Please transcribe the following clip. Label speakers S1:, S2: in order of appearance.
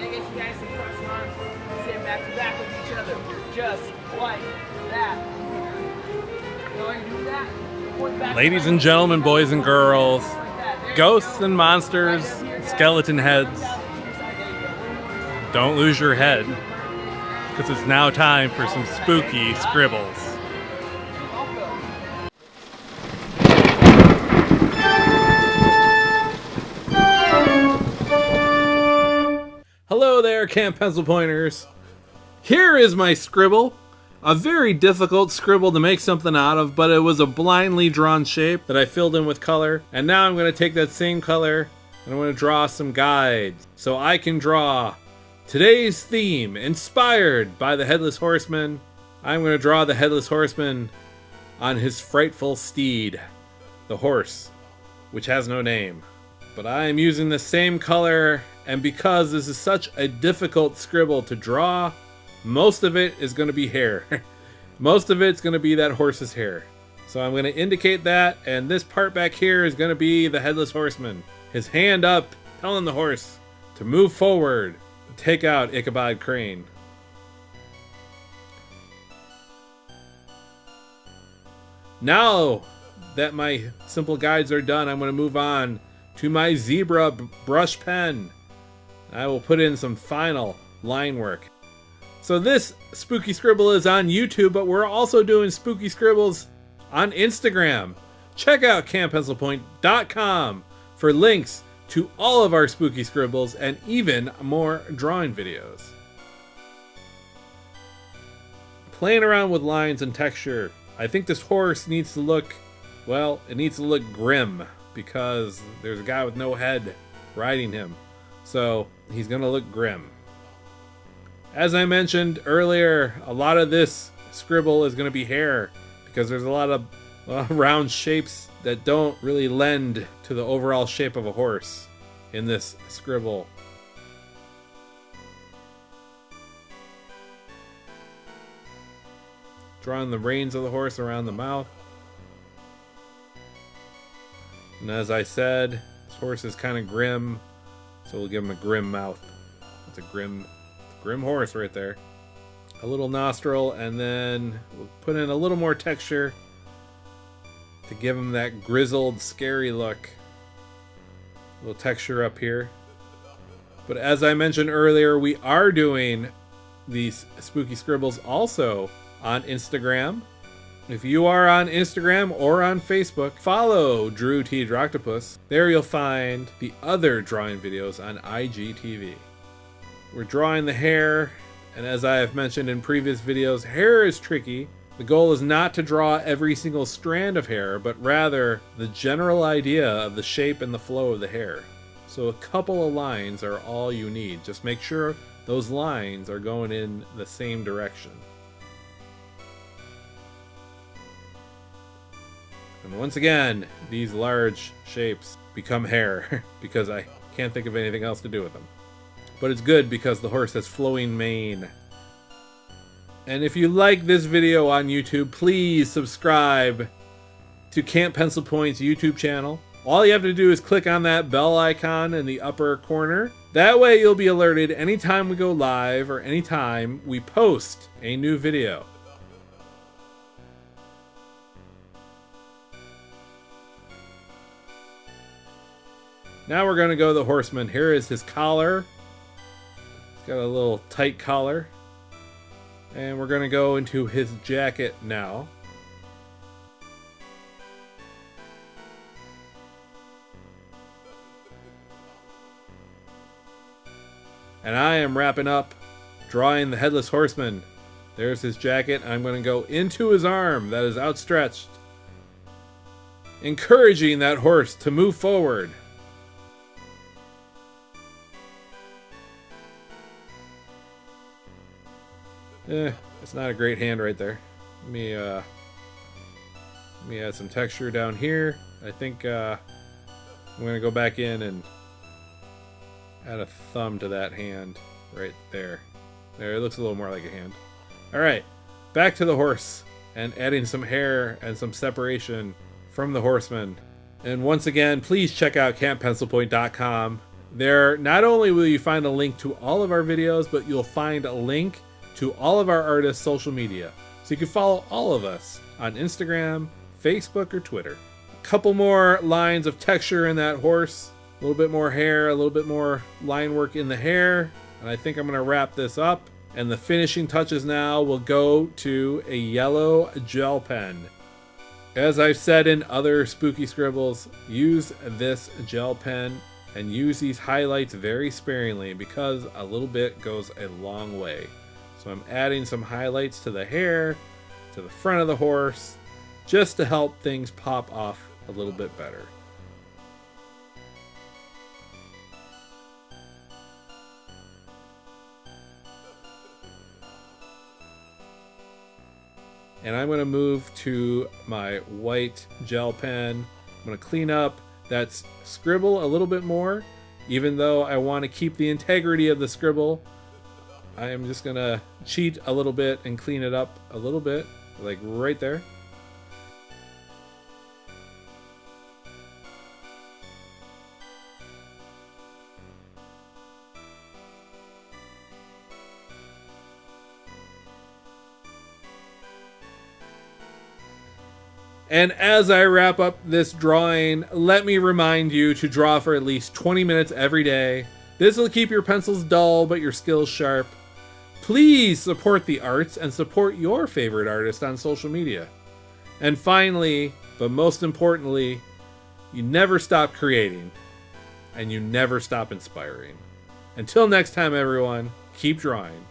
S1: get you guys to cross arms, stand back to back with each other, just like that. Go ahead and do that.
S2: Ladies and gentlemen, boys and girls, ghosts and monsters, skeleton heads, don't lose your head, because it's now time for some spooky scribbles. Hello there, Camp PencilPointers. Here is my scribble. A very difficult scribble to make something out of, but it was a blindly drawn shape that I filled in with color. And now I'm going to take that same color and I'm going to draw some guides so I can draw today's theme inspired by the Headless Horseman. I'm going to draw the Headless Horseman on his frightful steed, the horse, which has no name. But I am using the same color, and because this is such a difficult scribble to draw, most of it is going to be hair. Most of it's going to be that horse's hair. So I'm going to indicate that, and this part back here is going to be the Headless Horseman. His hand up, telling the horse to move forward, take out Ichabod Crane. Now that my simple guides are done, I'm going to move on to my zebra brush pen. I will put in some final line work. So this Spooky Scribble is on YouTube, but we're also doing Spooky Scribbles on Instagram. Check out CampPencilPoint.com for links to all of our Spooky Scribbles and even more drawing videos. Playing around with lines and texture. I think this horse needs to look, well, it needs to look grim because there's a guy with no head riding him. So he's gonna look grim. As I mentioned earlier, a lot of this scribble is gonna be hair because there's a lot of round shapes that don't really lend to the overall shape of a horse in this scribble. Drawing the reins of the horse around the mouth. And as I said, this horse is kind of grim, so we'll give him a grim mouth. It's a grim horse right there. A little nostril, and then we'll put in a little more texture to give him that grizzled, scary look. A little texture up here. But as I mentioned earlier, we are doing these Spooky Scribbles also on Instagram. If you are on Instagram or on Facebook, follow Drew T Drawtopus. There you'll find the other drawing videos on IGTV. We're drawing the hair, and as I have mentioned in previous videos, hair is tricky. The goal is not to draw every single strand of hair, but rather the general idea of the shape and the flow of the hair. So a couple of lines are all you need. Just make sure those lines are going in the same direction. And once again, these large shapes become hair because I can't think of anything else to do with them. But it's good because the horse has flowing mane. And if you like this video on YouTube, please subscribe to Camp PencilPoint's YouTube channel. All you have to do is click on that bell icon in the upper corner. That way you'll be alerted anytime we go live or anytime we post a new video. Now we're going to go to the horseman. Here is his collar. He's got a little tight collar. And we're going to go into his jacket now. And I am wrapping up drawing the Headless Horseman. There's his jacket. I'm going to go into his arm that is outstretched, encouraging that horse to move forward. It's not a great hand right there. Let me add some texture down here. I think I'm going to go back in and add a thumb to that hand right there. There, it looks a little more like a hand. Alright, back to the horse and adding some hair and some separation from the horseman. And once again, please check out CampPencilPoint.com. There, not only will you find a link to all of our videos, but you'll find a link to all of our artists' social media. So you can follow all of us on Instagram, Facebook, or Twitter. A couple more lines of texture in that horse. A little bit more hair, a little bit more line work in the hair. And I think I'm going to wrap this up. And the finishing touches now will go to a yellow gel pen. As I've said in other Spooky Scribbles, use this gel pen and use these highlights very sparingly because a little bit goes a long way. So I'm adding some highlights to the hair, to the front of the horse, just to help things pop off a little bit better. And I'm going to move to my white gel pen. I'm going to clean up that scribble a little bit more. Even though I want to keep the integrity of the scribble, I am just going to cheat a little bit and clean it up a little bit, like right there. And as I wrap up this drawing, let me remind you to draw for at least 20 minutes every day. This will keep your pencils dull, but your skills sharp. Please support the arts and support your favorite artist on social media. And finally, but most importantly, you never stop creating, and you never stop inspiring. Until next time, everyone, keep drawing.